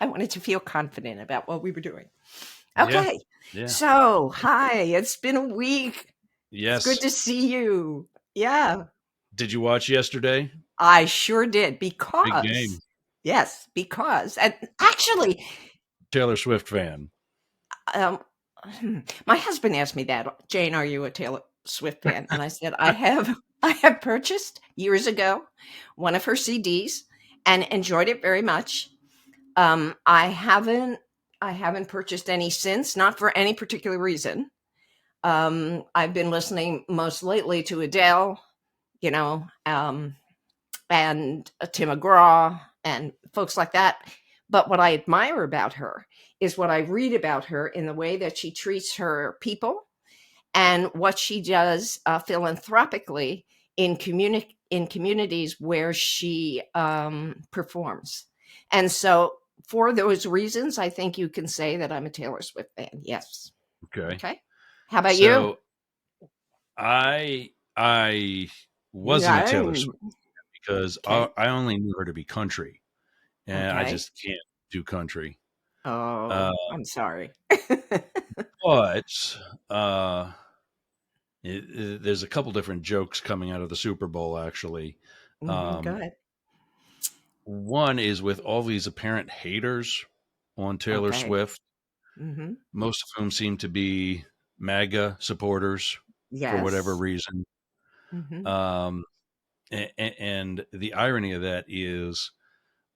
I wanted to feel confident about what we were doing. Yeah, Okay. yeah. So, hi, it's been a week. It's good Yes. to see you. Yeah, Did you watch yesterday? I sure did Big because, game. yes, because, and actually, Taylor Swift fan. um, my husband asked me that, Jane, are you a Taylor Swift fan? And I said, I have purchased years ago one of her CDs and enjoyed it very much. I haven't purchased any since, not for any particular reason. I've been listening most lately to Adele, you know, and Tim McGraw and folks like that. But what I admire about her is what I read about her in the way that she treats her people and what she does philanthropically in communities where she performs. And so, for those reasons, I think you can say that I'm a Taylor Swift fan. Yes. Okay. Okay. How about you? So I wasn't a Yeah. Taylor Swift because Okay. I only knew her to be country, and I Okay. just can't do country. Oh, Uh, I'm sorry. but uh, there's a couple different jokes coming out of the Super Bowl. Actually, Go um, ahead. one is with all these apparent haters on Taylor Okay. Swift, hmm most of whom seem to be MAGA supporters for whatever Yes. reason. hmm Um, and the irony of that is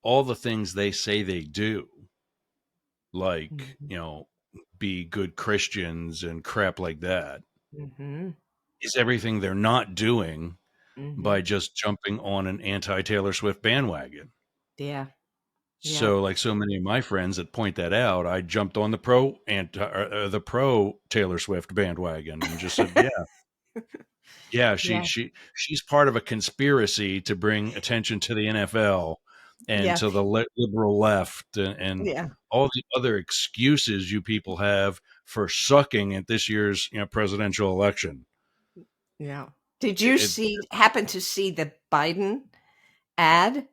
all the things they say they do, like, hmm be good Christians and crap like that, hmm is everything they're not doing hmm by just jumping on an anti Taylor Swift bandwagon. Yeah. Yeah. So, like so many of my friends that point that out, I jumped on the pro Taylor Swift bandwagon and just said, "Yeah, yeah, Yeah. she's part of a conspiracy to bring attention to the NFL and Yeah. to the liberal left and Yeah. all the other excuses you people have for sucking at this year's presidential election." Yeah. Did you It, happen to see the Biden ad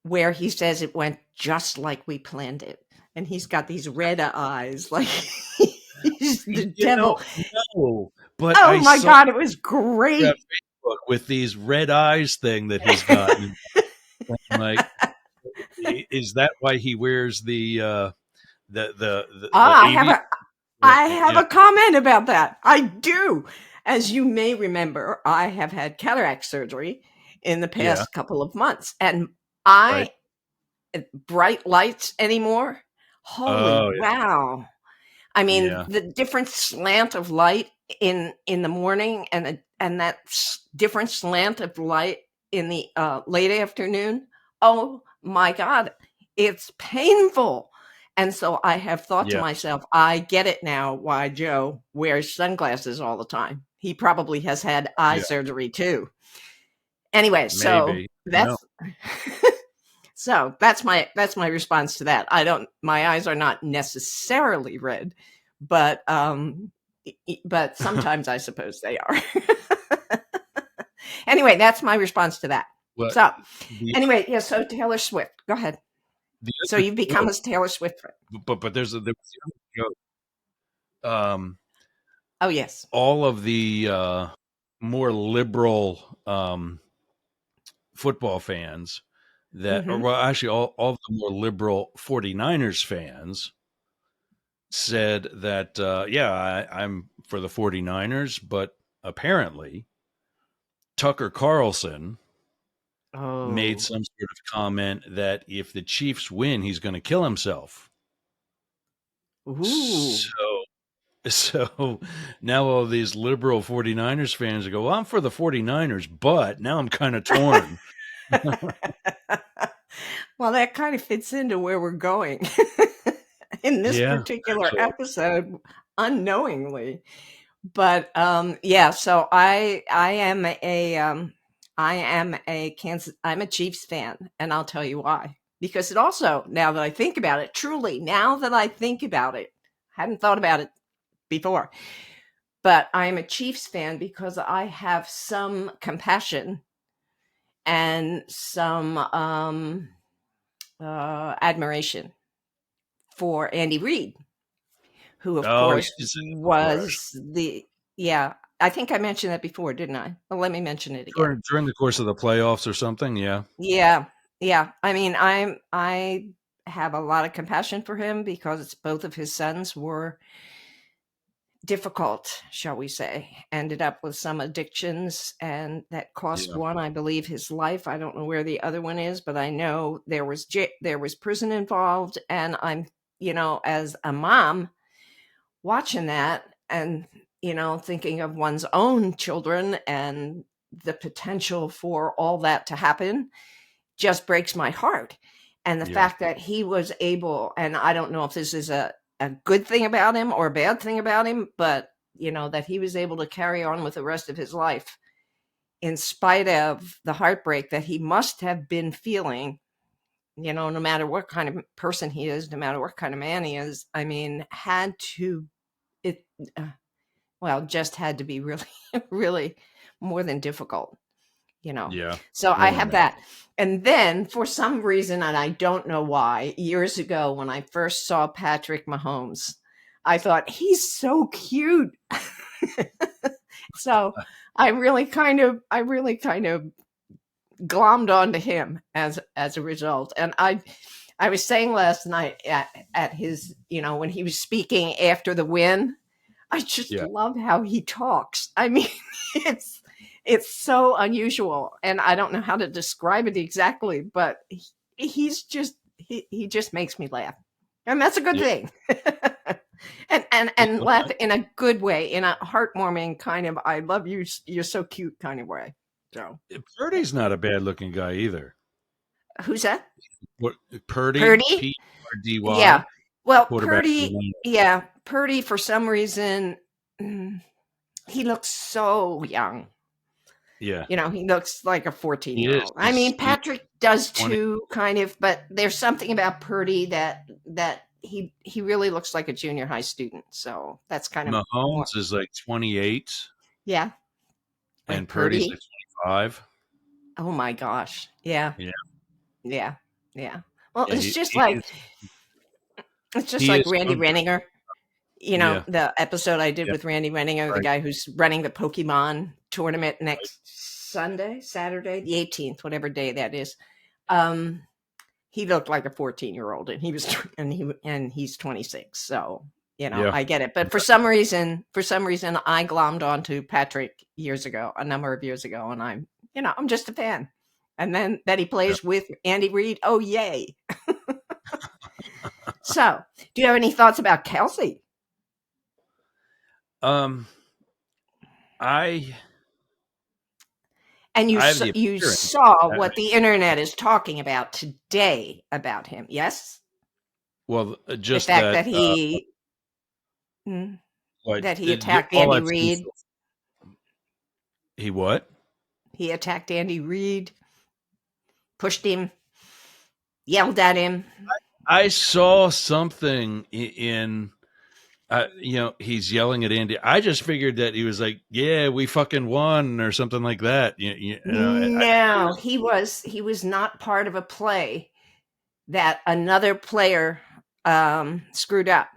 where he says it went just like we planned it? And he's got these red eyes like he's the devil. no, but Oh I my saw God, it was that great. Facebook with these red eyes thing that he's got, and I'm like, is that why he wears the Ah, AB? I have a comment about that. I do. As you may remember, I have had cataract surgery in the Yeah, past couple of months, and right. I bright lights anymore. Holy Oh wow. I mean, yeah, the different slant of light in the morning and that different slant of light in the late afternoon. Oh my God, it's painful. And so I have thought to yeah, myself, I get it now why Joe wears sunglasses all the time. He probably has had eye yeah. surgery too. Anyway, so Maybe. No. that's so that's my response to that. I don't my eyes are not necessarily red, but but sometimes I suppose they are. Anyway, that's my response to that. Well, So, the anyway, yeah, so Taylor Swift. Go ahead. the So other you've become joke, a Taylor Swift fan. but there was the other joke. Oh, yes. All of the more liberal football fans or Mhm. well, actually, all the more liberal 49ers fans said that, yeah, I'm for the 49ers, but apparently Tucker Carlson made Oh. some sort of comment that if the Chiefs win, he's going to kill himself. Ooh. So, so now all these liberal 49ers fans go, well, I'm for the 49ers, but now I'm kind of torn. Well, that kind of fits into where we're going in this Yeah, particular actually. episode unknowingly. But yeah, so I'm a Chiefs fan, and I'll tell you why. Because it also, now that I think about it, truly, now that I think about it, I hadn't thought about it before, but I'm a Chiefs fan because I have some compassion and some admiration for Andy Reid, who, of Oh, yeah, course, you said it before. was the yeah. I think I mentioned that before, didn't I? Well, let me mention it again. During the course of the playoffs or something, yeah. Yeah, yeah. I mean, I have a lot of compassion for him because both of his sons were difficult, shall we say, ended up with some addictions, and that cost Yeah. one, I believe, his life. I don't know where the other one is, but I know there was prison involved, and I'm, as a mom watching that and, thinking of one's own children and the potential for all that to happen just breaks my heart. And the Yeah. fact that he was able, and I don't know if this is a good thing about him or a bad thing about him, but that he was able to carry on with the rest of his life in spite of the heartbreak that he must have been feeling, no matter what kind of person he is, no matter what kind of man he is. I mean, had to, it, uh, well, just had to be really, really more than difficult, you know. Yeah. So I I can have imagine. that. And then for some reason, and I don't know why, years ago when I first saw Patrick Mahomes, I thought he's so cute. So I really kind of glommed onto him as a result. And I was saying last night at his, when he was speaking after the win, I just Yeah. love how he talks. I mean, it's it's so unusual, and I don't know how to describe it exactly, but he just makes me laugh, and that's a good Yeah. thing. And Yeah. laugh in a good way, in a heartwarming kind of "I love you, you're so cute" kind of way. So, yeah. Purdy's not a bad looking guy either. Who's that? What Purdy? Purdy? Purdy, Yeah. Well, quarterback for the Purdy, Lions. yeah, Purdy for some reason, he looks so young. Yeah. He looks like a He is. 14-year-old. I mean, He's Patrick does 20. too, kind of, but there's something about Purdy that he really looks like a junior high student. So that's kind of what, Mahomes is like 28 yeah, and like Purdy's like Purdy. 25. Oh my gosh. Yeah, Yeah. yeah, yeah. Well, Yeah. it's just He like is Randy hungry. Renninger. Yeah. The episode I did Yeah. with Randy Renninger, the Right. guy who's running the Pokemon tournament next Saturday, the 18th, whatever day that is. Um, he looked like a 14-year-old, and he's 26. So, Yeah. I get it. But for some reason I glommed onto Patrick years ago, a number of years ago, and I'm just a fan. And then that he Yeah. plays with Andy Reid, oh yay. So, do you have any thoughts about Kelsey? Um, I And I have the you appearance. saw I what the internet is talking about today about him, yes? Well, The just fact that, that mm, like, that he attacked all Andy I've seen Reid. so he what? He attacked Andy Reid, pushed him, yelled at him. I saw something in, he's yelling at Andy. I just figured that he was like, "Yeah, we fucking won" or something like that. I No, he was not part of a play that another player screwed up.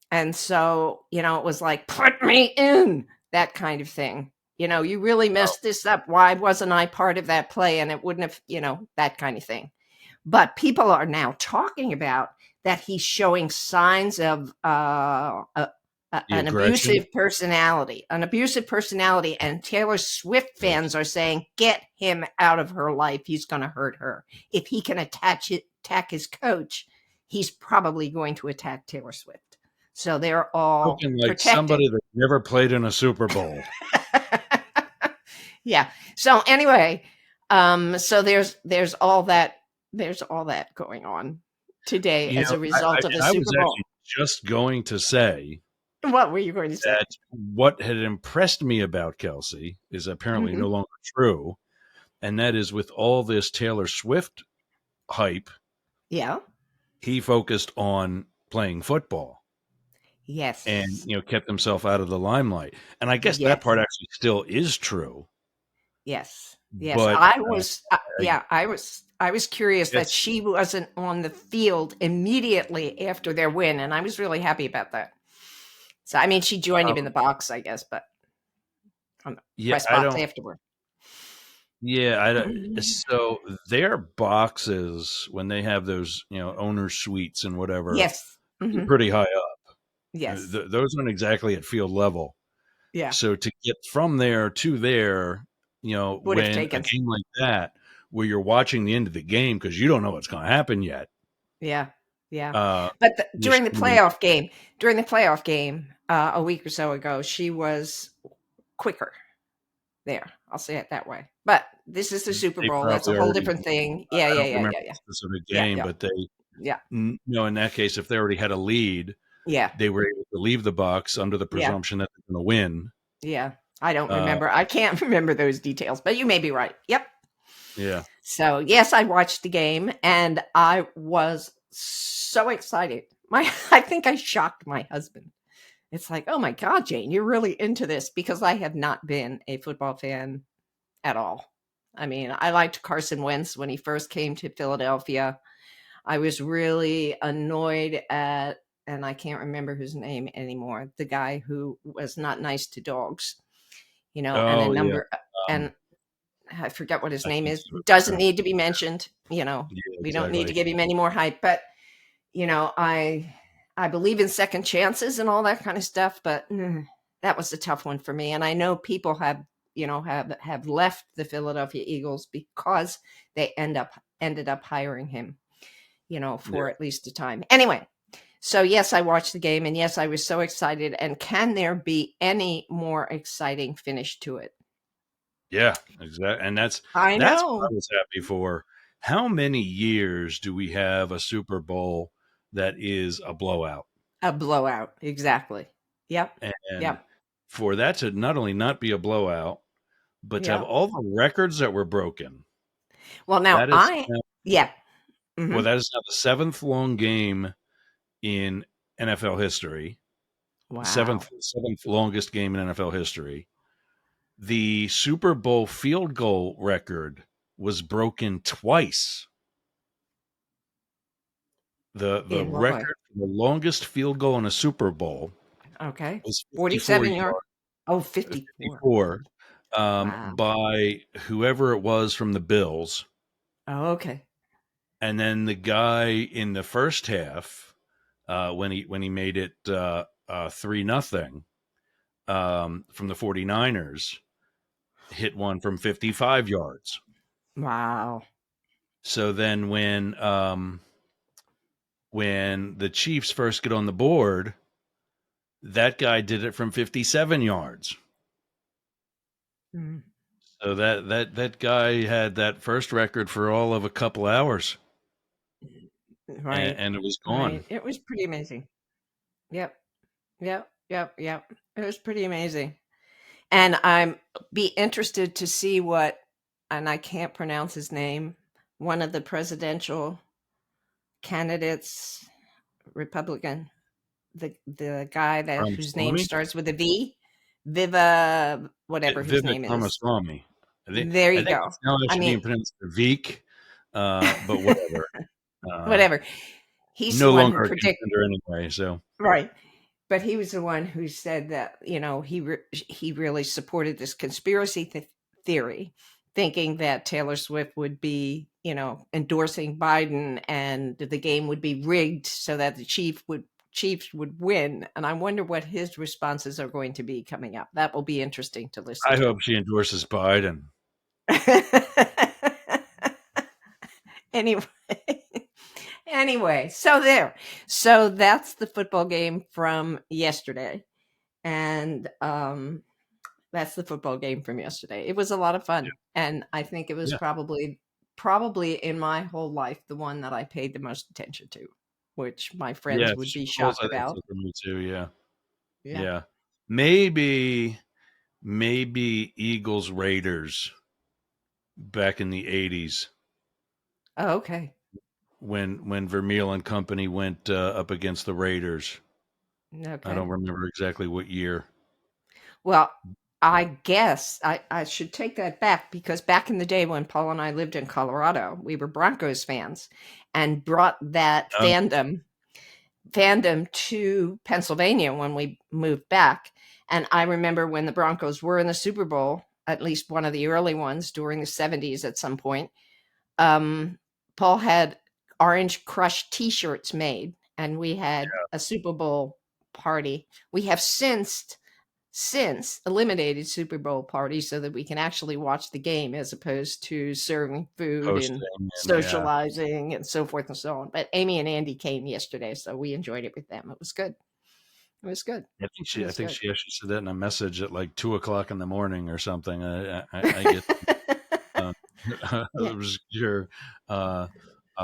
And so, it was like, put me in, that kind of thing. You really oh, messed this up. Why wasn't I part of that play? And it wouldn't have, that kind of thing. But people are now talking about that he's showing signs of the an aggression. abusive personality. And Taylor Swift Yes. fans are saying, get him out of her life. He's going to hurt her. If he can attack his coach, he's probably going to attack Taylor Swift. So they're all Spoken like protecting. somebody that never played in a Super Bowl. Yeah. So anyway, so there's all that going on today as a I result of the I was Super Bowl. actually just going to say What were you going to say? that what had impressed me about Kelsey is apparently Hmm. no longer true, and that is with all this Taylor Swift hype, Yeah. he focused on playing football and Yes. kept himself out of the limelight. And I guess that Yes. part actually still is true. Yes. Yes, but I was, I yeah, I was curious that guess she wasn't on the field immediately after their win, and I was really happy about that. So, I mean, she joined him in um, the box, I guess, but on the yeah, press I box don't. afterward. Yeah, I don't. Mhm. So their boxes when they have those, owner suites and whatever, Yes. they're Mhm. pretty high up. Yes. Those aren't exactly at field level. Yeah. So to get from there to there, Would have when a taken. game like that, where you're watching the end of the game because you don't know what's going to happen yet, Yeah. Yeah. uh, But you're spending. during the playoff game, a week or so ago, she was quicker there. I'll say it that way. But this is the Super They Bowl. That's a probably whole already. different thing. Yeah, I yeah, don't yeah, remember yeah, the yeah. specific Yeah, game, yeah. but they, Yeah. in that case, if they already had a lead, Yeah. they were able to leave the box under the Yeah. presumption that they're going to win. Yeah. I don't Uh, remember. I can't remember those details, but you may be right. Yep. yeah, So, yes, I watched the game and I was so excited. My I think I shocked my husband. It's like, "Oh my god, Jane, you're really into this," because I have not been a football fan at all. I mean, I liked Carson Wentz when he first came to Philadelphia. I was really annoyed at, and I can't remember his name anymore, the guy who was not nice to dogs, and a oh yeah, number, and I forget what his I name can't is. think of it Doesn't either. need to be mentioned. Yeah, We don't need to exactly. give him any more hype. But you know, I I believe in second chances and all that kind of stuff. But that was a tough one for me. And I know people have left the Philadelphia Eagles because they ended up hiring him. For Yeah, at least a time. Anyway, so yes, I watched the game, and yes, I was so excited. And can there be any more exciting finish to it? yeah, exactly. And I that's what know. I was happy for. How many years do we have a Super Bowl that is a blowout? A blowout, exactly. Yep, And yep, for that to not only not be a blowout, but to have yep. all the records that were broken. Well, now That is yeah, mhm. that is now the seventh long game in NFL history. Wow. Seventh longest game in NFL history. The Super Bowl field goal record was broken twice. The In what way? record for the longest field goal in a Super Bowl Okay. was 54 47 yard. yards, Oh, 54. 54, Wow. by whoever it was from the Bills. Oh, okay. And then the guy in the first half, when he made it 3-0, from the 49ers, hit one from 55 yards. Wow. So then when the Chiefs first get on the board, that guy did it from 57 yards. Mm, So that guy had that first record for all of a couple hours, and, right, and it was gone. right. It was pretty amazing. Yep, yep, yep, yep. It was pretty amazing. And I'm be interested to see what, and I can't pronounce his name, one of the presidential candidates, Republican, the guy that whose name Ramaswamy, starts with a V, Viva, whatever his Vivek name is. Ramaswamy. There I you think go. it's now I actually mean, being pronounced Veek, but whatever. Uh, whatever. He's the no one who longer a predict contender anyway. So right. But he was the one who said that, he really supported this conspiracy theory, thinking that Taylor Swift would be, endorsing Biden and the game would be rigged so that the Chiefs would win. And I wonder what his responses are going to be coming up. That will be interesting to listen I to. hope she endorses Biden. Anyway, anyway, so there. So that's the football game from yesterday. And that's the football game from yesterday. It was a lot of fun, and I think it was Yeah, probably in my whole life the one that I paid the most attention to, which my yeah. friends would be Super Bowls, shocked I think about. so for me too. Yeah, Yeah. yeah. Maybe Eagles Raiders back in the '80s Oh, okay. when Vermeil and company went up against the Raiders. I Okay. don't remember exactly what year. Well, I guess I should take that back because back in the day when Paul and I lived in Colorado, we were Broncos fans and brought that Um, fandom to Pennsylvania when we moved back. And I remember when the Broncos were in the Super Bowl, at least one of the early ones during the 70s at some point, um, Paul had Orange Crush t-shirts made and we had a Super Bowl party. We have since eliminated Super Bowl parties so that we can actually watch the game as opposed to serving food and hosting and yeah. socializing and so forth and so on. But Amy and Andy came yesterday, so we enjoyed it with them. It was good. It was good. It I was think good. she actually said that in a message at like 2 o'clock in the morning or something. I get uh, Yeah. it was your uh,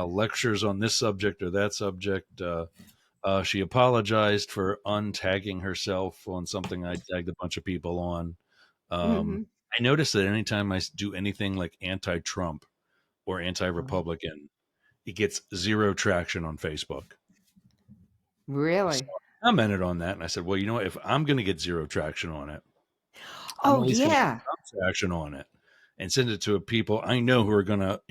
lectures on this subject or that subject. She apologized for untagging herself on something I tagged a bunch of people on. Mhm. I noticed that anytime I do anything like anti-Trump or Oh, anti-Republican, it gets zero traction on Facebook. So really? I commented on that and I said, well, you know what? If I'm going to get zero traction on it, I'm at Oh, least going to get yeah. some traction on it and send it to people I know who are going to,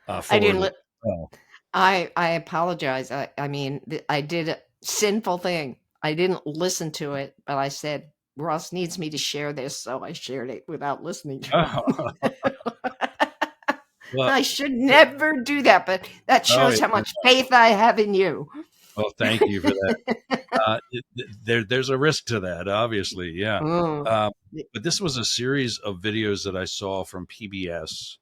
I forward didn't it. li Oh, I apologize. I mean, I did a sinful thing. I didn't listen to it, but I said, "Ross needs me to share this," so I shared it without listening to him. well, I should never do that, but that oh, shows yeah. how much faith I have in you. Well, thank you for that. There's a risk to that, obviously. Yeah. Mm. Um, but this was a series of videos that I saw from PBS.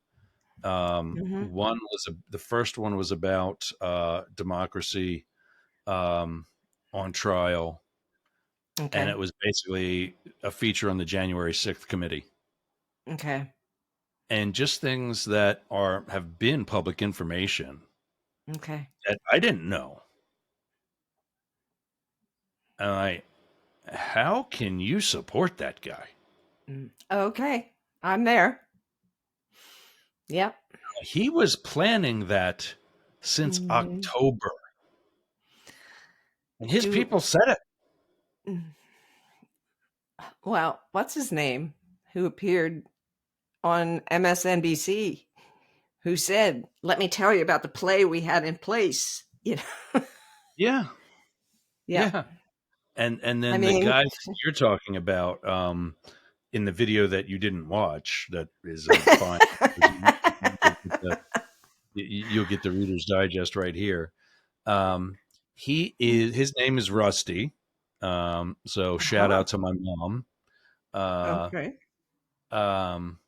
Mhm. The first one was about democracy um, on trial, and it Okay. was basically a feature on the January 6th committee Okay. and just things that have been public information Okay. that I didn't know. And how can you support that guy? Okay. I'm there. Yep. He was planning that since Mhm. October, and his Do people said it. mm, well, what's his name who appeared on MSNBC who said, "Let me tell you about the play we had in place." Yeah, Yeah. yeah. And I then the mean, guy that you're talking about in the video that you didn't watch, that is fine. You'll get the, you'll get the Reader's Digest right here. Um, his name is Rusty. So shout uh-huh. out to my mom. Uh, Okay. um,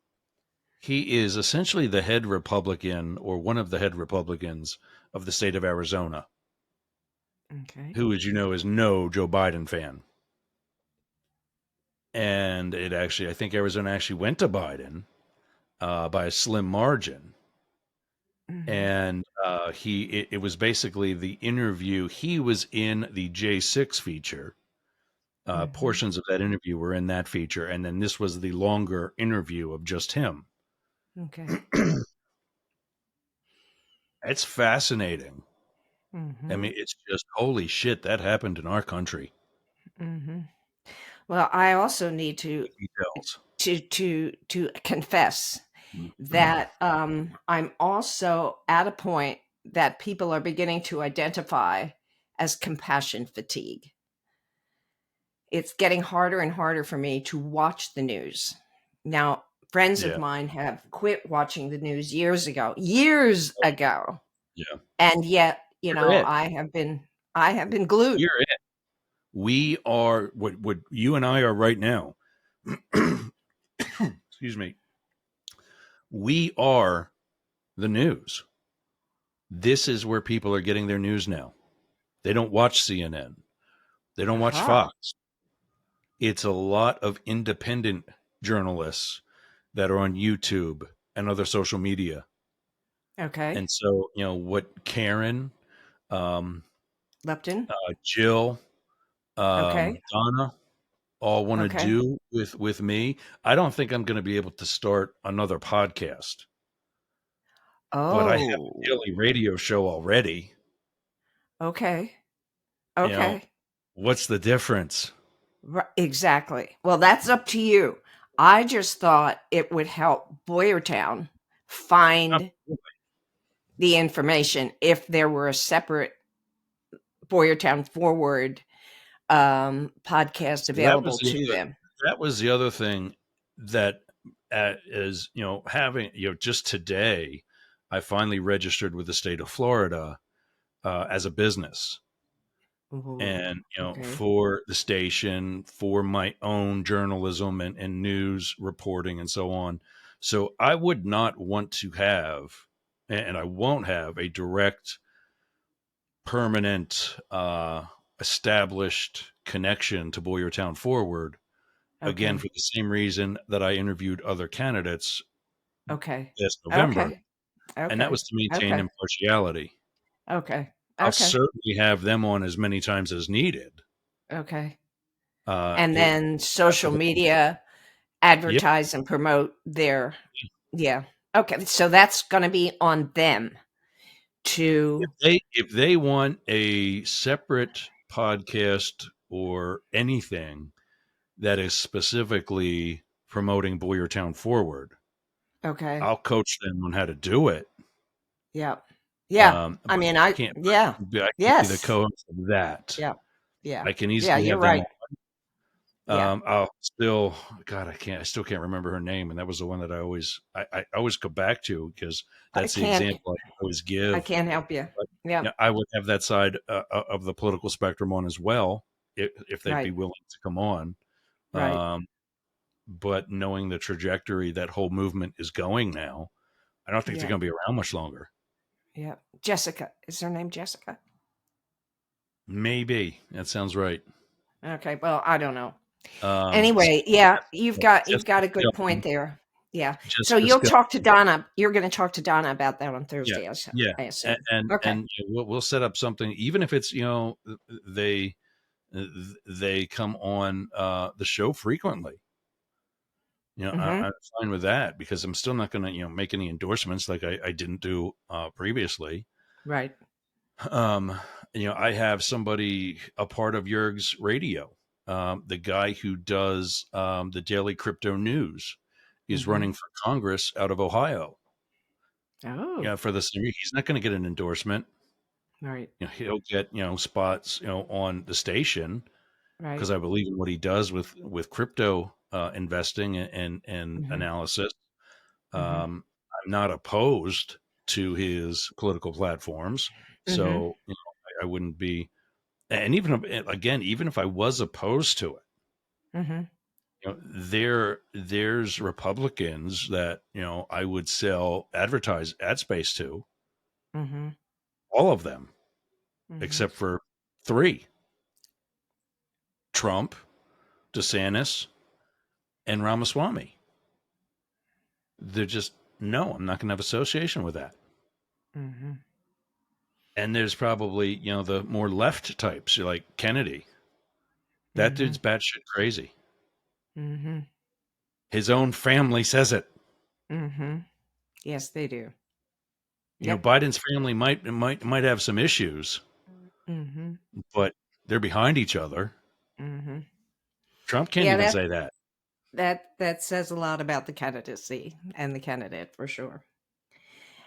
he is essentially the head Republican or one of the head Republicans of the state of Arizona, Okay. who, as you know, is no Joe Biden fan. And I think Arizona actually went to Biden by a slim margin. Mhm. And it was basically the interview. He was in the J6 feature. Mhm. Portions of that interview were in that feature, and then this was the longer interview of just him. Okay. It's fascinating. I Mhm. mean, it's just holy shit that happened in our country. Mhm. Well, I also need Details. to confess that I'm also at a point that people are beginning to identify as compassion fatigue. It's getting harder and harder for me to watch the news. Now, friends of Yeah, mine have quit watching the news years ago, yeah. and yet, You're it. I have been glued. You're it. We are what you and I are right now. Excuse me. We are the news. This is where people are getting their news now. They don't watch CNN. They don't watch Aha. Fox. It's a lot of independent journalists that are on YouTube and other social media. Okay. And so, what Karen, um, Leptin. Jill, Okay. Donna all want to Okay. do with me, I don't think I'm going to be able to start another podcast. But I have a Oh. daily radio show already. Okay. You know, Okay. what's the difference? Exactly. Well, that's up to you. I just thought it would help Boyertown find the information if there were a separate Boyertown Forward podcast So that was available to them. the other thing that is, having, just today, I finally registered with the state of Florida as a business. Ooh, And, okay. for the station, for my own journalism and news reporting and so on. So I would not want to have, and I won't have, a direct, permanent, established connection to Boyertown Forward, again, for Okay. the same reason that I interviewed other candidates Okay. this November, Okay. and that Okay. was to maintain Okay. impartiality. Okay. I'll Okay. certainly have them on as many times as needed. Okay. Uh, And it, then that's social what, media yep. advertise and promote their, yeah. Okay. So that's going to be on them to, If they want a separate podcast or anything that is specifically promoting Boyertown Forward, okay. I'll coach them on how to do it. Yeah. Yeah. I But mean, yeah. I can't be the Yes. co-host of that. Yeah. Yeah. I can Yeah. easily You're have them. right. Yeah. I'll still, God, I still can't remember her name, and that was the one that I always go back to because I that's the can't, example I always I give. can't help you. But Yeah. I would have that side of the political spectrum on as well, if they'd be Right. willing to come on. Right. Um, but knowing the trajectory that whole movement is going now, I don't think they're Yeah. going to be around much longer. Yeah. Jessica. Is her name Jessica? Maybe that sounds right. Okay. Well, I don't know. So Anyway, yeah, you've Jessica got a good point Skeleton, there. Yeah. So Jessica you'll talk to Skeleton. Donna. You're going to talk to Donna about that on Yeah, Thursday, yeah, I and assume. and, Okay. and we'll set up something, even if it's, they they come on the show frequently. Mhm. I'm fine with that because I'm still not going to, make any endorsements like I didn't do previously. Right. Um, I have somebody a part of Yergz Radio, the guy who does the daily crypto news, is Mhm. running for Congress out of Ohio. Oh, Yeah, for the same, he's not going to get an endorsement. right. He'll get, spots, on the station Right. because I believe in what he does with crypto investing and Mhm. analysis. Mhm. I'm not opposed to his political platforms, Mhm. so I wouldn't be. And even again, even if I was opposed to it, Mhm. there's Republicans that I would sell advertise ad space to, Mhm. all of them Mhm. except for three: Trump, DeSantis, and Ramaswamy. They're just, no, I'm not going to have association with that. Mhm. And there's probably, the more left types like Kennedy. That dude's Mhm. batshit crazy. Mhm. His own family says it. Mhm. Yes, they do. Yep. Biden's family might have some issues, Mhm. but they're behind each other. Mhm. Trump can't Yeah, even say that. that says a lot about the candidacy and the candidate for sure.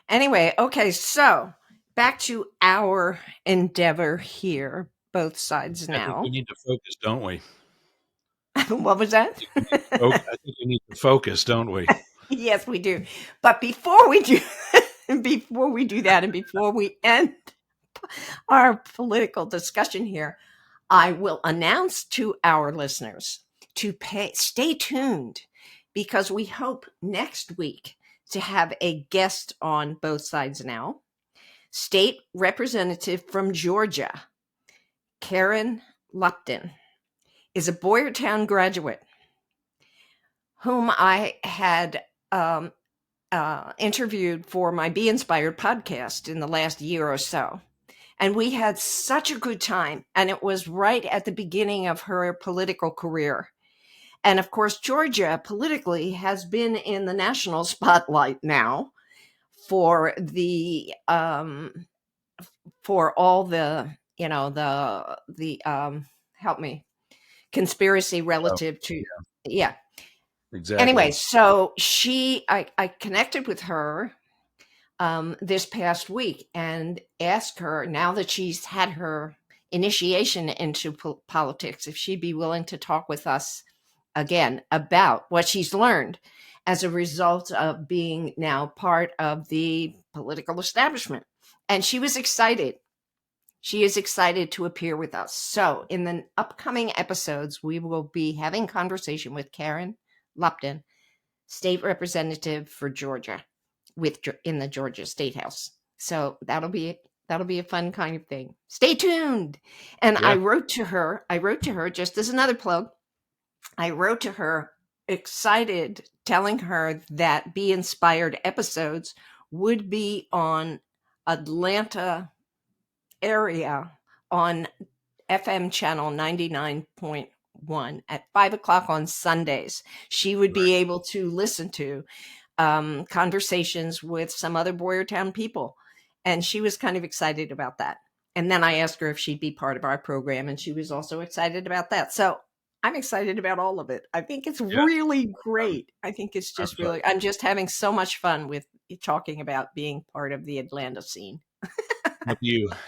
Anyway, okay, so back to our endeavor here, both sides I think we now. need to focus, don't we? What was that? I think we need to focus, don't we? Yes, we do. But before we do before we do that and before we end our political discussion here, I will announce to our listeners to stay tuned because we hope next week to have a guest on both sides now. State Representative from Georgia, Karen Lupton, is a Boyertown graduate whom I had interviewed for my Be Inspired podcast in the last year or so. And we had such a good time. And it was right at the beginning of her political career. And of course, Georgia politically has been in the national spotlight now for the for all the help me, conspiracy Oh, relative to, yeah. Anyway, exactly. so I connected with her this past week and asked her, now that she's had her initiation into politics, if she'd be willing to talk with us again about what she's learned as a result of being now part of the political establishment. And she was excited. She is excited to appear with us. So, in the upcoming episodes, we will be having conversation with Karen Lupton, state representative for Georgia, with in the Georgia State House. So that'll be a fun kind of thing. Stay tuned. And Yeah. I wrote to her just as another plug. I wrote to her excited, telling her that Be Inspired episodes would be on Atlanta area on FM channel 99.1 at 5 o'clock on Sundays. She would be able to listen to conversations with some other Boyertown people. And she was kind of excited about that. And then I asked her if she'd be part of our program, and she was also excited about that. So I'm excited about all of it. I think it's Yeah. really great. I think it's I'm just fun. really, I'm just having so much fun with talking about being part of the Atlanta scene.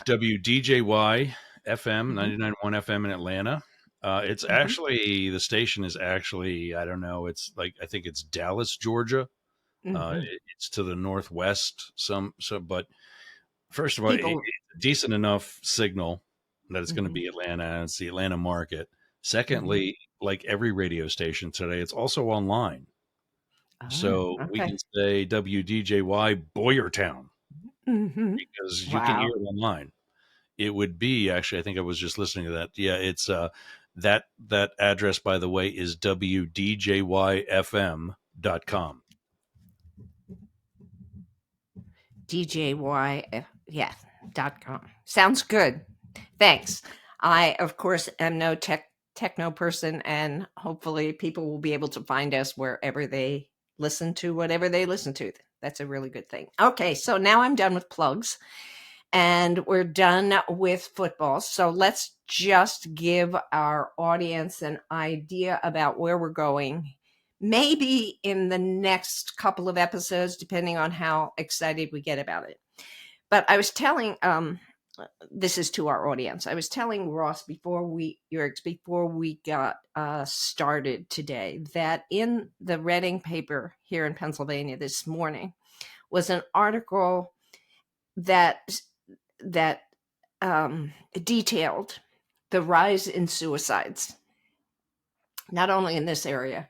WDJY FM Mhm. 99.1 FM in Atlanta. It's Mhm. actually, the station is actually, I don't know, it's like, I think it's Dallas, Georgia. Mhm. It's to the northwest. But first of all, People. it's a decent enough signal that it's going to Mhm. be Atlanta, and it's the Atlanta market. Mhm. Secondly, like every radio station today, it's also online. Ah, So we okay. can say WDJY Boyertown Mhm. because you can hear Wow. it online. It would be actually, I think I was just listening to that. Yeah, it's that address, by the way, is WDJYFM.com. DJY, yeah, .com. Sounds good. Thanks. I, of course, am no techno person, and hopefully people will be able to find us wherever they listen to whatever they listen to. That's a really good thing. Okay, so now I'm done with plugs and we're done with football. So let's just give our audience an idea about where we're going. Maybe in the next couple of episodes, depending on how excited we get about it. But I was telling, this is to our audience. I was telling Ross before we got started today, that in the Reading paper here in Pennsylvania this morning was an article that that detailed the rise in suicides, not only in this area,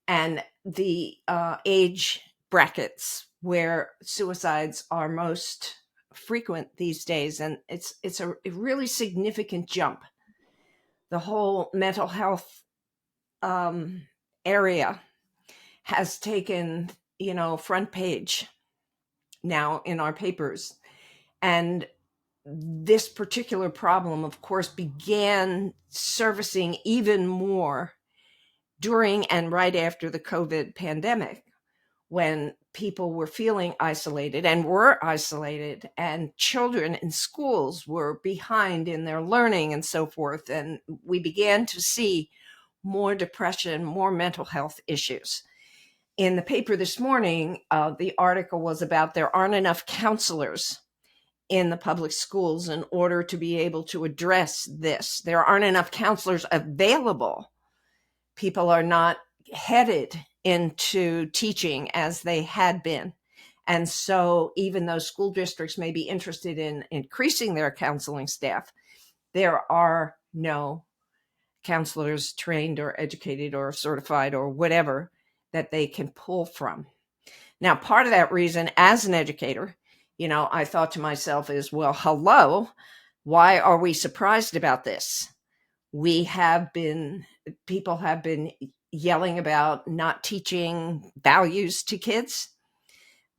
and the age brackets where suicides are most frequent these days. And it's a really significant jump. The whole mental health um, area has taken, front page now in our papers. And this particular problem, of course, began surfacing even more during and right after the COVID pandemic, when people were feeling isolated and were isolated, and children in schools were behind in their learning and so forth. And we began to see more depression, more mental health issues. In the paper this morning, the article was about there aren't enough counselors in the public schools in order to be able to address this. There aren't enough counselors available. People are not headed into teaching as they had been. And so, even though school districts may be interested in increasing their counseling staff, there are no counselors trained or educated or certified or whatever that they can pull from. Now, part of that reason, as an educator, I thought to myself is, well, hello, why are we surprised about this? People have been yelling about not teaching values to kids.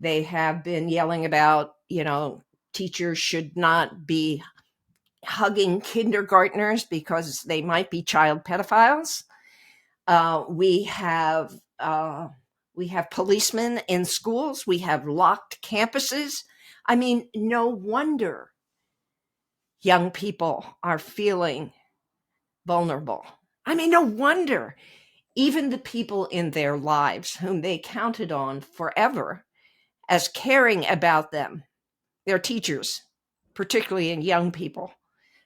They have been yelling about, teachers should not be hugging kindergartners because they might be child pedophiles. Uh, we have we have policemen in schools. We have locked campuses. I mean, no wonder young people are feeling vulnerable. I mean, no wonder even the people in their lives whom they counted on forever as caring about them, their teachers, particularly in young people,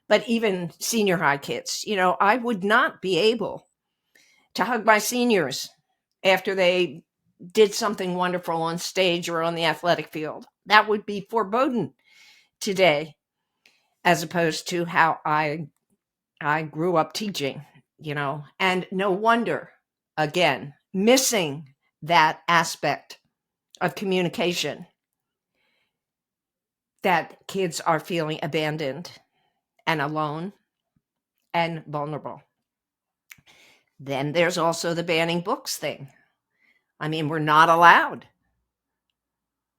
but even senior high kids. I would not be able to hug my seniors after they did something wonderful on stage or on the athletic field. That would be foreboding today, as opposed to how I grew up teaching, and no wonder, again, missing that aspect of communication, that kids are feeling abandoned and alone and vulnerable. Then there's also the banning books thing. I mean, we're not allowed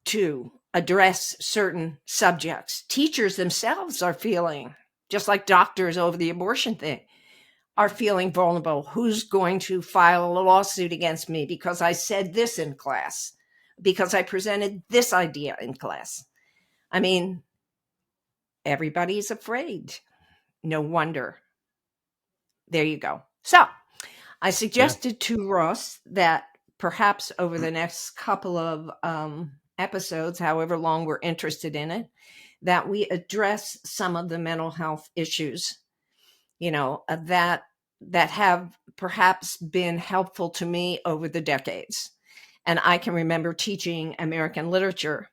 to address certain subjects. Teachers themselves are feeling, just like doctors over the abortion thing, are feeling vulnerable. Who's going to file a lawsuit against me because I said this in class, because I presented this idea in class? I mean, everybody's afraid. No wonder. There you go. So I suggested to Ross that perhaps over the next couple of episodes, however long we're interested in it, that we address some of the mental health issues, that have perhaps been helpful to me over the decades. And I can remember teaching American literature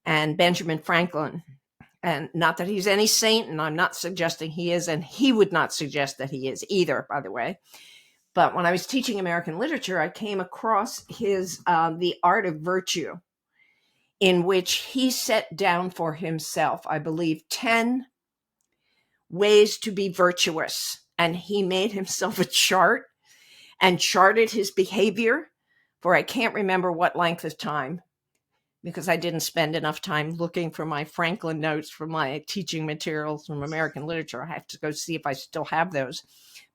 and Benjamin Franklin. And not that he's any saint, and I'm not suggesting he is, and he would not suggest that he is either, by the way. But when I was teaching American literature, I came across his The Art of Virtue, in which he set down for himself, I believe, 10 ways to be virtuous. And he made himself a chart and charted his behavior for I can't remember what length of time, because I didn't spend enough time looking for my Franklin notes from my teaching materials from American literature. I have to go see if I still have those.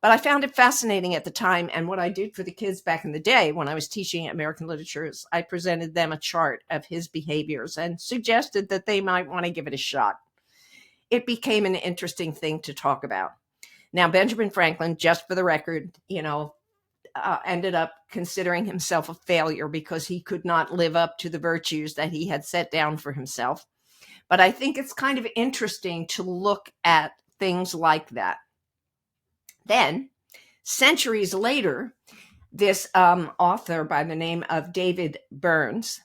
But I found it fascinating at the time. And what I did for the kids back in the day when I was teaching American literature is I presented them a chart of his behaviors and suggested that they might want to give it a shot. It became an interesting thing to talk about. Now, Benjamin Franklin, just for the record, ended up considering himself a failure because he could not live up to the virtues that he had set down for himself. But I think it's kind of interesting to look at things like that. Then, centuries later, this author by the name of David Burns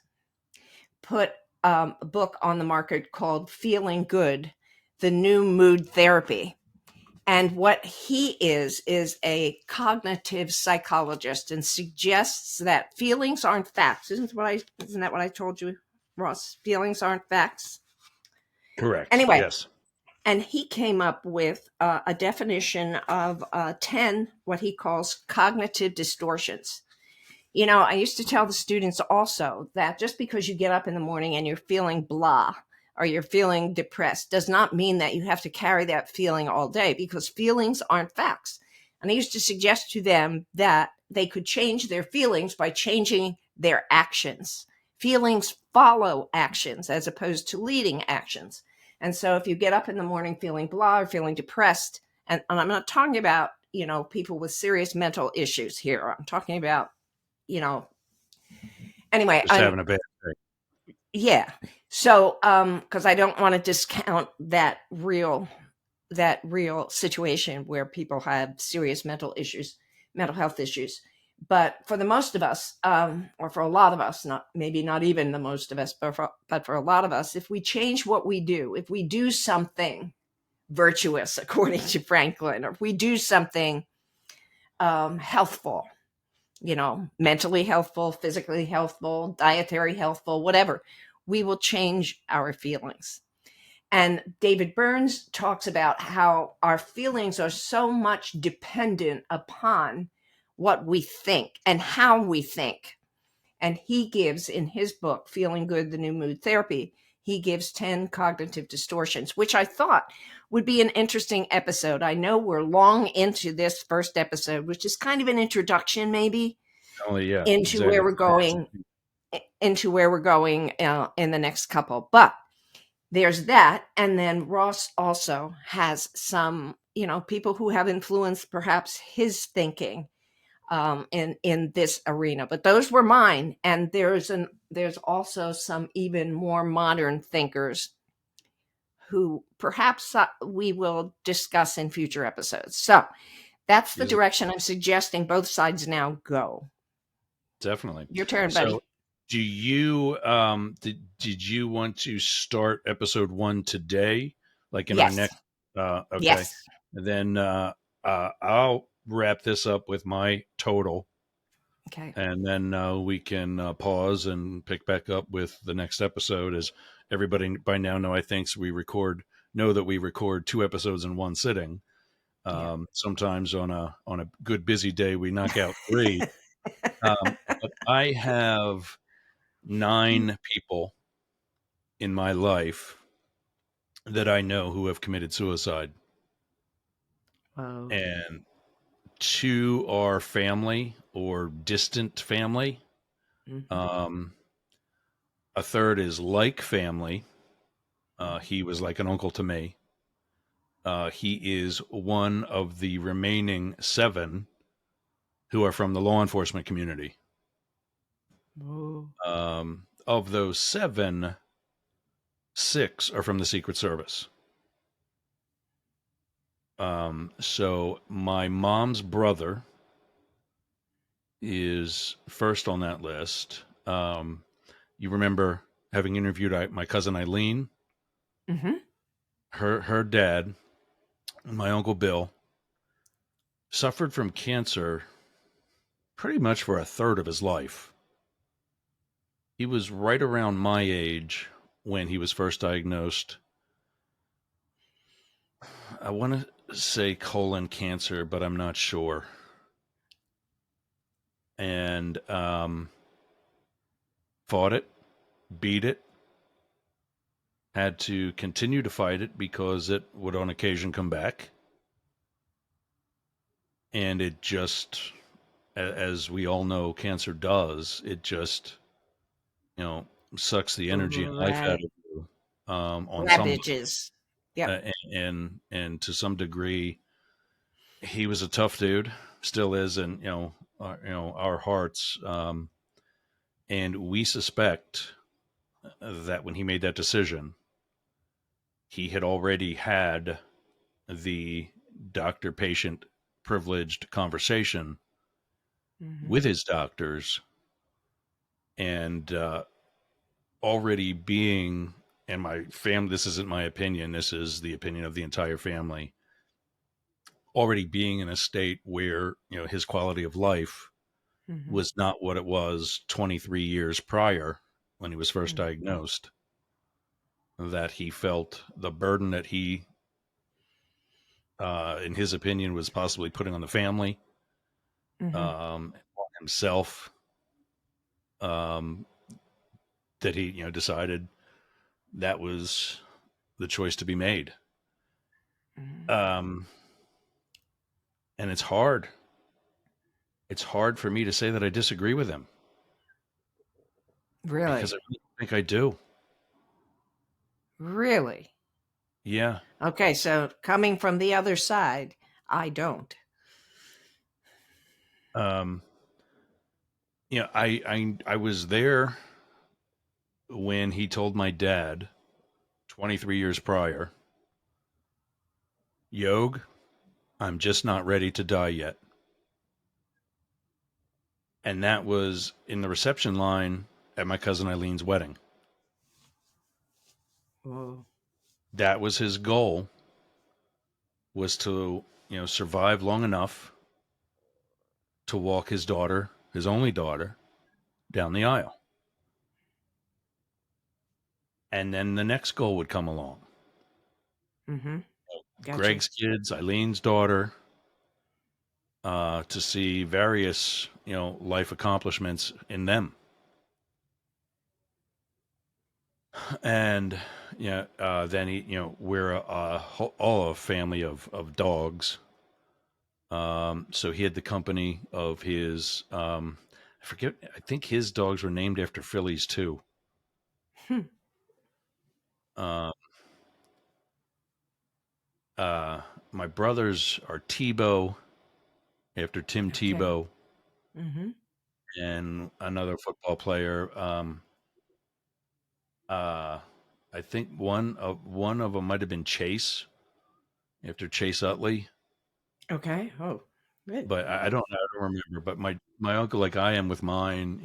put a book on the market called Feeling Good, the New Mood Therapy. And what he is a cognitive psychologist and suggests that feelings aren't facts. Isn't that what I told you, Ross? Feelings aren't facts. Correct. Anyway, yes. And he came up with a definition of 10, what he calls cognitive distortions. I used to tell the students also that just because you get up in the morning and you're feeling blah or you're feeling depressed does not mean that you have to carry that feeling all day, because feelings aren't facts. And I used to suggest to them that they could change their feelings by changing their actions. Feelings follow actions as opposed to leading actions. And so if you get up in the morning feeling blah or feeling depressed, and I'm not talking about, people with serious mental issues here. I'm talking about, anyway. Just having a bad day. Yeah. So, because I don't want to discount that real situation where people have serious mental health issues. But for the most of us, or for a lot of us, maybe not even the most of us, but for a lot of us, if we change what we do, if we do something virtuous, according to Franklin, or if we do something healthful, mentally healthful, physically healthful, dietary healthful, whatever, we will change our feelings. And David Burns talks about how our feelings are so much dependent upon what we think and how we think. And he gives in his book, Feeling Good, the New Mood Therapy, he gives 10 cognitive distortions, which I thought would be an interesting episode. I know we're long into this first episode, which is kind of an introduction maybe into where we're going in the next couple. But there's that. And then Ross also has some people who have influenced perhaps his thinking in this arena. But those were mine, and there's also some even more modern thinkers who perhaps we will discuss in future episodes. So that's the Yeah, direction I'm suggesting both sides now go. definitely. Your turn, So, buddy. do you did you want to start episode 1 today, like in our Yes. next? Okay, Yes. and then I'll wrap this up with my total, Okay. and then we can pause and pick back up with the next episode. As everybody by now know that we record 2 episodes in one sitting. Yeah. Sometimes on a good busy day, we knock out three. But I have 9 people in my life that I know who have committed suicide, Okay. and 2 are family or distant family. Hmm. Um, a third is like family. He was like an uncle to me. He is one of the remaining 7 who are from the law enforcement community. Oh. Of those 7, 6 are from the Secret Service. So my mom's brother is first on that list. You remember having interviewed my cousin Eileen, Hmm. her dad, my uncle Bill, suffered from cancer pretty much for a third of his life. He was right around my age when he was first diagnosed. I want to say colon cancer, but I'm not sure. And fought it, beat it, had to continue to fight it because it would on occasion come back. And it just, as we all know, cancer does, it just, you know, sucks the energy and life out Right. of you on some level. Ravages. Yep. And to some degree, he was a tough dude, still is, and our hearts. And we suspect that when he made that decision, he had already had the doctor patient privileged conversation Hmm. with his doctors, and already being, and my family, this isn't my opinion, this is the opinion of the entire family, already being in a state where his quality of life Hmm. was not what it was 23 years prior when he was first Hmm. diagnosed, that he felt the burden that he in his opinion was possibly putting on the family, Hmm. on himself, um, that he decided that was the choice to be made. Hmm. um, and it's hard for me to say that I disagree with him, because I Really? really think I do. Really? Yeah. Okay, so coming from the other side, I don't. um, I was there when he told my dad 23 years prior, Yog, I'm just not ready to die yet. And that was in the reception line at my cousin Eileen's wedding. Whoa. That was his goal, was to, survive long enough to walk his daughter, his only daughter, down the aisle. And then the next goal would come along. Hmm. Gotcha. Greg's kids, Eileen's daughter, to see various, life accomplishments in them. And then we're all a family of dogs. So he had the company of his, I forget, I think his dogs were named after fillies too. Hmm. Uh, uh, my brothers are Tebow after Tim Okay. Tebow Mhm. and another football player. Uh, I think one of them might have been Chase after Chase Utley, Okay. Oh, good. but I don't remember. But my uncle, like I am with mine,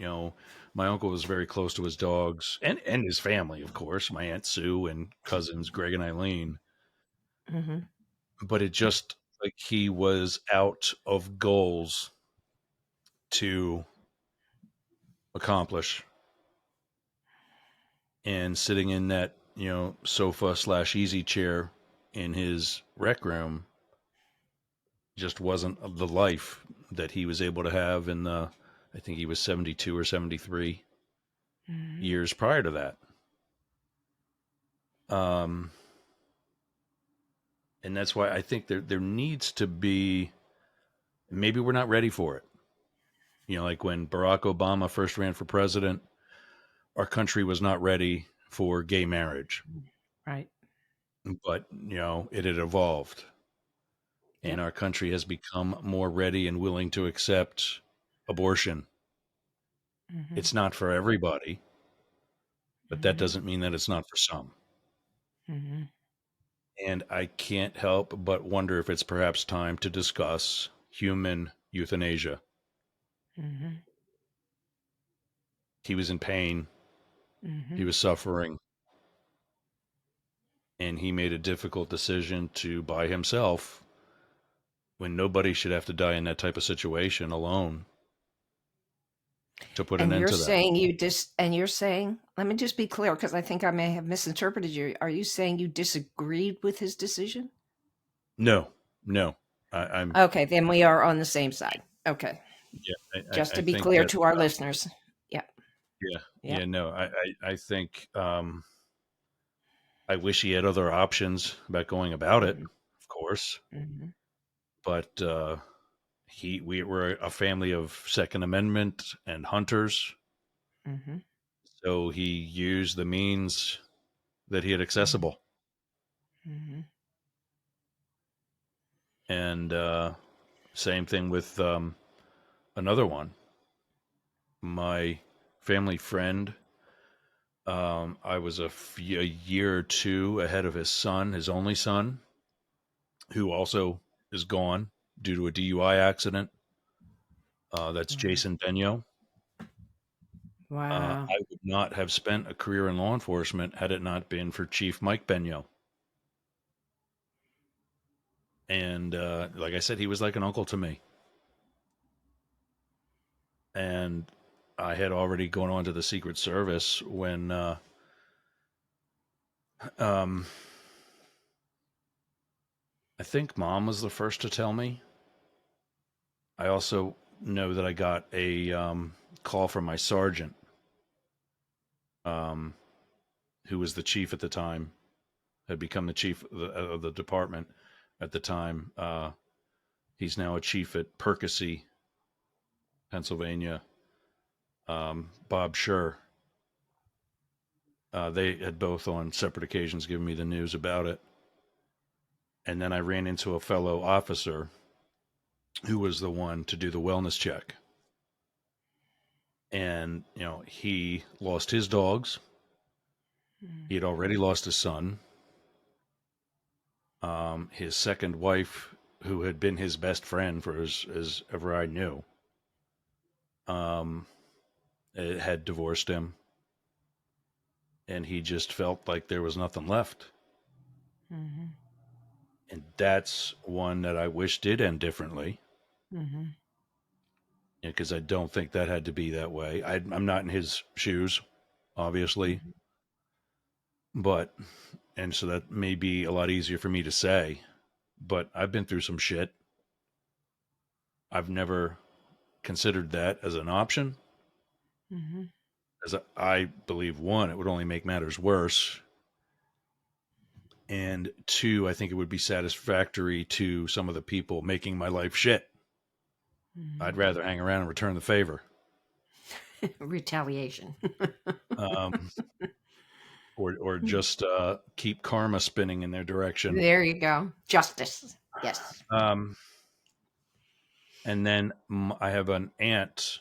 my uncle was very close to his dogs and his family, of course, my aunt Sue and cousins Greg and Eileen. Mhm. But it just like he was out of goals to accomplish, and sitting in that sofa slash easy chair in his rec room just wasn't the life that he was able to have in the, I think he was 72 or 73 Mhm. years prior to that. Um, and that's why I think there needs to be, maybe we're not ready for it. Like when Barack Obama first ran for president, our country was not ready for gay marriage, Right. but it had evolved, and Yep. our country has become more ready and willing to accept abortion. Mhm. It's not for everybody, but that Mhm. doesn't mean that it's not for some. Mhm. And I can't help but wonder if it's perhaps time to discuss human euthanasia. Mhm. He was in pain, he Mhm. was suffering, and he made a difficult decision to, by himself, when nobody should have to die in that type of situation alone, to put an And end you're to that. saying you're saying, let me just be clear because I think I may have misinterpreted you. Are you saying you disagreed with his decision? No, no, I'm Okay, then we are on the same side. Okay. yeah, Just I to be think clear that to our listeners. Yep. yeah, Yep. yeah, no, I think I wish he had other options about going about it, Mhm. of course, Mhm. but we were a family of Second Amendment and hunters, Mhm. so he used the means that he had Mhm. accessible. Mhm. And same thing with another one, my family friend. I was a year or two ahead of his son, his only son, who also is gone due to a DUI accident. That's Mhm. Jason Benyo. Wow. I would not have spent a career in law enforcement had it not been for Chief Mike Benyo. And like I said, he was like an uncle to me. And I had already gone on to the Secret Service when um, I think mom was the first to tell me. I also know that I got a call from my sergeant, um, who was the chief at the time, had become the chief of the department at the time. He's now a chief at Percy, Pennsylvania. Bob Schur. They had both on separate occasions given me the news about it. And then I ran into a fellow officer who was the one to do the wellness check. And, he lost his dogs. Mhm. He had already lost his son. His second wife, who had been his best friend for as ever I knew, um, had divorced him. And he just felt like there was nothing left. Mhm. And that's one that I wish did end differently, Mhm. because I don't think that had to be that way. I'm not in his shoes, obviously, Mhm. but and so that may be a lot easier for me to say. But I've been through some shit. I've never considered that as an option, Mhm. as I believe one, it would only make matters worse, and two, I think it would be satisfactory to some of the people making my life shit. I'd Mhm. rather hang around and return the favor. Retaliation. Um, or just keep karma spinning in their direction. There you go. Justice. Yes. Um, and then I have an aunt,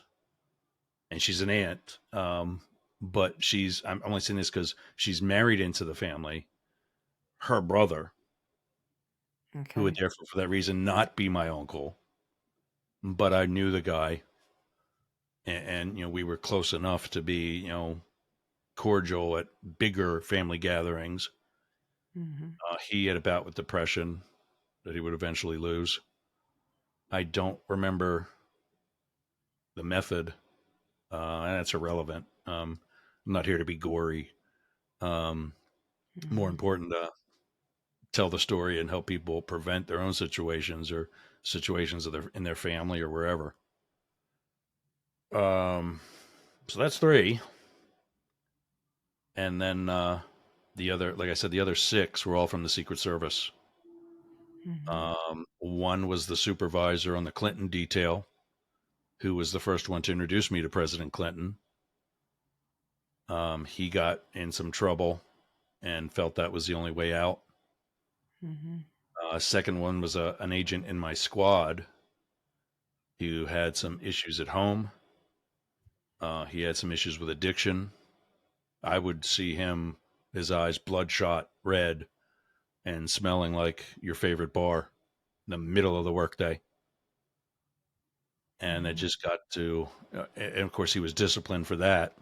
and she's an aunt, but I'm only saying this because she's married into the family. Her brother, who would Okay. therefore, for that reason, not be my uncle, but I knew the guy, and we were close enough to be cordial at bigger family gatherings. Mhm. He had a bout with depression that he would eventually lose. I don't remember the method, and that's irrelevant. I'm not here to be gory. Um, More Mhm. important to tell the story and help people prevent their own situations or situations in their family or wherever. Um, so that's three, and then the other, like I said, the other six were all from the Secret Service. Mhm. One was the supervisor on the Clinton detail, who was the first one to introduce me to President Clinton. He got in some trouble and felt that was the only way out. Mhm. Second one was an agent in my squad who had some issues at home. He had some issues with addiction. I would see him, his eyes bloodshot red and smelling like your favorite bar in the middle of the workday. And it Mhm. just got to, and of course, he was disciplined for that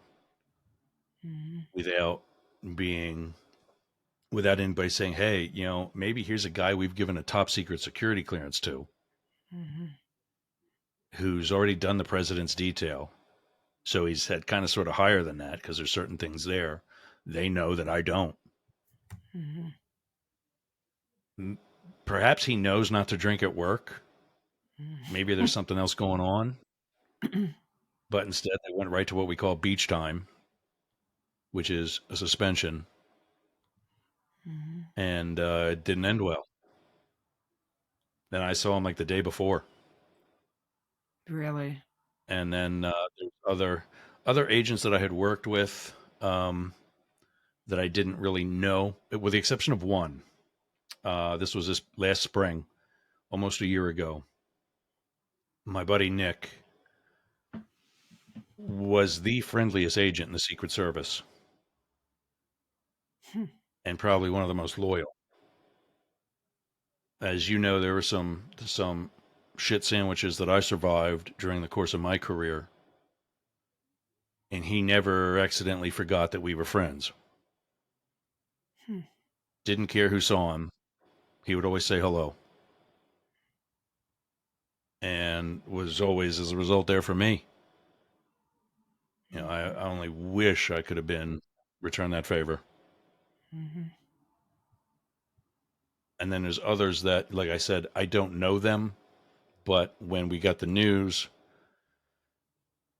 Mhm. without being, without anybody saying, hey, maybe here's a guy we've given a top secret security clearance to Mhm. who's already done the president's detail. So he's had kind of sort of higher than that because there's certain things there. They know that I don't. Mhm. Perhaps he knows not to drink at work. Maybe there's something else going on. Mhm. But instead, they went right to what we call beach time, which is a suspension, Mhm. and it didn't end well. Then I saw him like the day before, Really? and then there's other agents that I had worked with that I didn't really know, with the exception of one. This was this last spring, almost a year ago. My buddy Nick was the friendliest agent in the Secret Service, Hmm. and probably one of the most loyal. As you know, there were some shit sandwiches that I survived during the course of my career, and he never accidentally forgot that we were friends. Hmm. Didn't care who saw him. He would always say hello, and was always, as a result, there for me. I only wish I could have been return that favor. Mhm. And then there's others that, like I said, I don't know them, but when we got the news,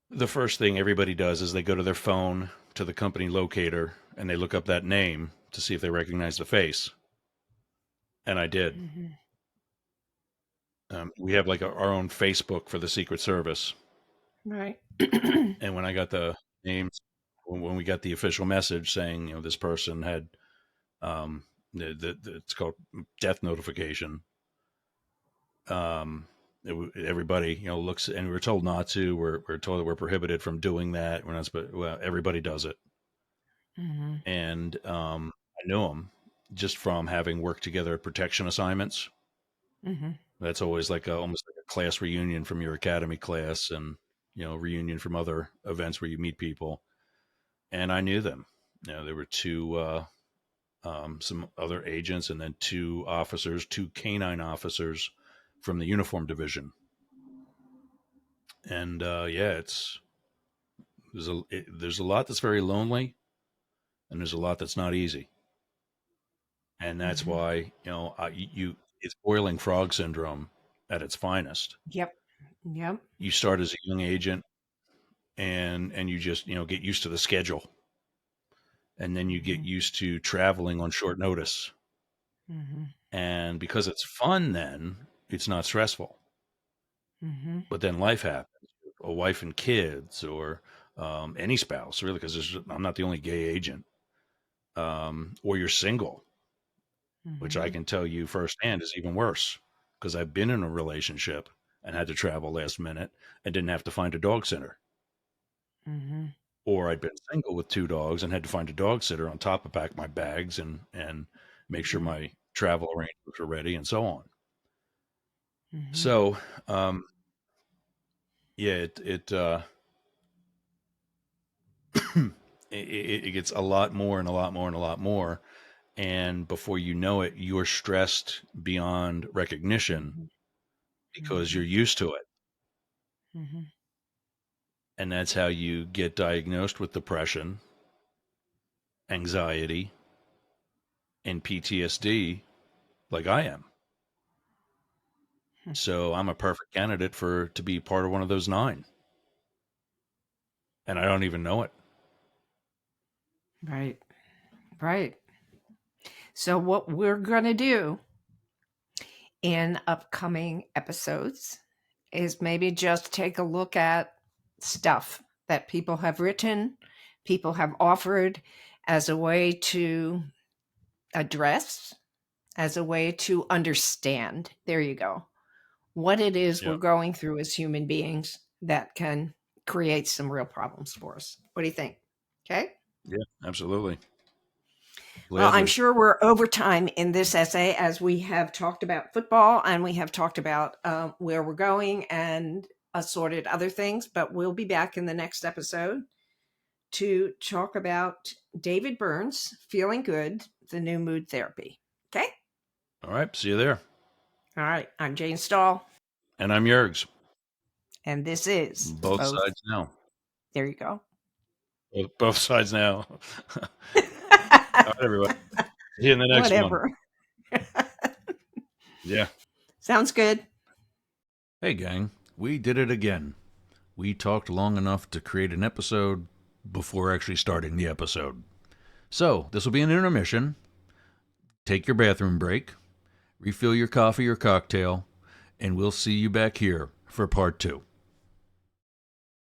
the first thing everybody does is they go to their phone to the company locator and they look up that name to see if they recognize the face. And I did. Mhm. We have like our own Facebook for the Secret Service. Right. And when I got the names, when we got the official message saying, this person had, um, it's called death notification. Everybody, looks, and we were told not to. We're told that we're prohibited from doing that. We're not, well, everybody does it. Mhm. And I knew him just from having worked together at protection assignments. Mhm. That's always like almost like a class reunion from your academy class, and reunion from other events where you meet people. And I knew them. There were two, some other agents, and then two officers, two canine officers from the uniform division. And yeah, there's a lot that's very lonely, and there's a lot that's not easy. And that's Mhm. why it's boiling frog syndrome at its finest. Yep. Yep. You start as a young agent, and you just get used to the schedule, and then you get Mhm. used to traveling on short notice, Mhm. and because it's fun, then it's not stressful. Mhm. But then life happens, a wife and kids, or any spouse, really, because I'm not the only gay agent. Or you're single, which I Mhm. can tell you firsthand is even worse. because I've been in a relationship and had to travel last minute and didn't have to find a dog sitter. Mhm. Or I'd been single with 2 dogs and had to find a dog sitter on top of pack my bags and make sure Mhm. my travel arrangements were ready and so on. Mhm. So, yeah, it gets a lot more and a lot more and a lot more. And before you know it, you're stressed beyond recognition Mhm. because you're Mhm. used to it. Mhm. And that's how you get diagnosed with depression, anxiety, and PTSD, like I am. Mhm. So I'm a perfect candidate for to be part of one of those 9. And I don't even know it. Right. Right. So what we're going to do in upcoming episodes is maybe just take a look at stuff that people have written, people have offered as a way to address, as a way to understand. There you go. What it is Yeah. we're going through as human beings that can create some real problems for us. What do you think? Okay. Yeah, absolutely. Well, I'm Gladly. sure we're over time in this essay as we have talked about football and we have talked about where we're going and assorted other things, but we'll be back in the next episode to talk about David Burns, Feeling Good, the new mood therapy. Okay? All right. See you there. All right. I'm Jane Stahl, And I'm Yergz. and this is Both both. sides now. There you go. Both sides now. All right, everybody. See you in the next one. Whatever. Yeah. Sounds good. Hey, gang. We did it again. We talked long enough to create an episode before actually starting the episode. So, this will be an intermission. Take your bathroom break, refill your coffee or cocktail, and we'll see you back here for part 2.